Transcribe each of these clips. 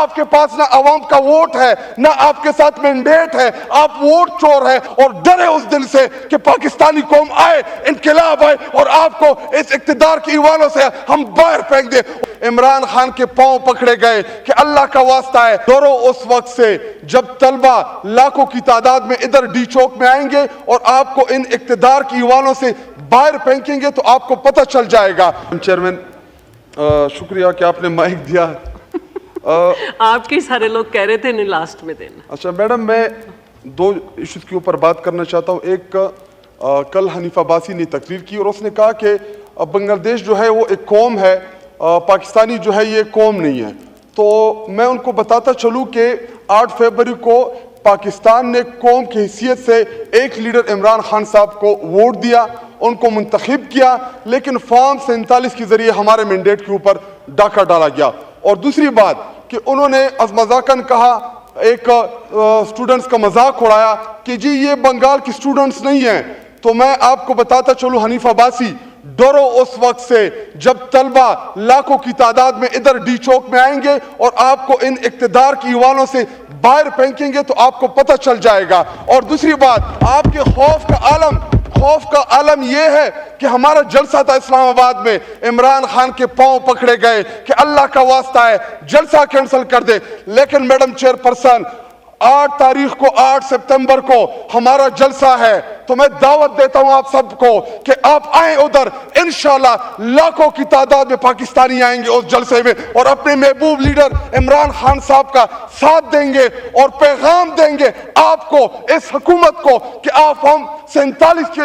آپ کے پاس نہ عوام کا ووٹ ہے نہ آپ کے ساتھ مینڈیٹ ہے, آپ ووٹ چور ہیں اور ڈرے اس دن سے کہ پاکستانی قوم آئے, انقلاب آئے اور آپ کو اس اقتدار کی ایوانوں سے ہم باہر پھینک دیں. عمران خان کے پاؤں پکڑے گئے کہ اللہ کا واسطہ ہے, ڈرو اس وقت سے جب طلبہ لاکھوں کی تعداد میں ادھر ڈی چوک میں آئیں گے اور آپ کو ان اقتدار کی ایوانوں سے باہر پھینکیں گے تو آپ کو پتہ چل جائے گا. چیئرمین شکریہ کہ آپ نے مائک دیا. آپ کے سارے لوگ کہہ رہے تھے نہیں لاسٹ میں دینا. اچھا میڈم, میں دو ایشوز کے اوپر بات کرنا چاہتا ہوں. ایک کل حنیف عباسی نے تقریر کی اور اس نے کہا کہ بنگلہ دیش جو ہے وہ ایک قوم ہے, پاکستانی جو ہے یہ قوم نہیں ہے. تو میں ان کو بتاتا چلوں کہ 8 فروری کو پاکستان نے قوم کی حیثیت سے ایک لیڈر عمران خان صاحب کو ووٹ دیا, ان کو منتخب کیا, لیکن فارم 47 کے ذریعے ہمارے مینڈیٹ کے اوپر ڈاکہ ڈالا گیا. اور دوسری بات کہ انہوں نے از مذاقاً کہا, ایک سٹوڈنٹس کا مذاق اڑایا کہ جی یہ بنگال کی سٹوڈنٹس نہیں ہیں. تو میں آپ کو بتاتا چلوں حنیف عباسی, ڈرو اس وقت سے جب طلبہ لاکھوں کی تعداد میں ادھر ڈی چوک میں آئیں گے اور آپ کو ان اقتدار کی ایوانوں سے باہر پھینکیں گے تو آپ کو پتہ چل جائے گا. اور دوسری بات, آپ کے خوف کا عالم یہ ہے کہ ہمارا جلسہ تھا اسلام آباد میں, عمران خان کے پاؤں پکڑے گئے کہ اللہ کا واسطہ ہے جلسہ کینسل کر دے. لیکن میڈم چیئر پرسن, 8 تاریخ کو 8 ستمبر کو ہمارا جلسہ ہے, تو میں دعوت دیتا ہوں آپ سب کو کہ آپ آئیں ادھر. انشاءاللہ لاکھوں کی تعداد میں پاکستانی آئیں گے اس جلسے میں اور اپنے محبوب لیڈر عمران خان صاحب کا ساتھ دیں گے اور پیغام دیں گے آپ کو, اس حکومت کو, کہ آپ ہم 47 کی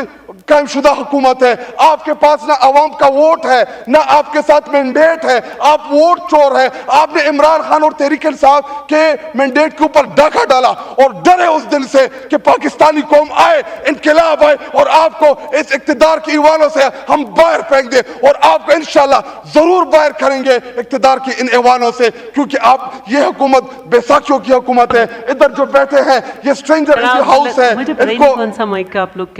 قائم شدہ حکومت ہے, آپ کے پاس نہ عوام کا ووٹ ہے نہ آپ کے ساتھ مینڈیٹ ہے, آپ ووٹ چور ہیں. آپ نے عمران خان اور تحریک انصاف کے مینڈیٹ کے اوپر ڈاکہ ڈالا اور ڈرے اس دن سے کہ پاکستانی قوم آئے, انقلاب آئے اور آپ کو اس اقتدار کی ایوانوں سے ہم باہر پھینک دیں. اور آپ کو انشاءاللہ ضرور باہر کریں گے اقتدار کی ان ایوانوں سے, کیونکہ آپ, یہ حکومت بیساکھیوں کی حکومت ہے. ادھر جو بیٹھے ہیں یہ اسٹرینجر ان کی ہاؤس ہے. مجھے پتہ ہی نہیں کون سا مائک کا آپ لوگ کے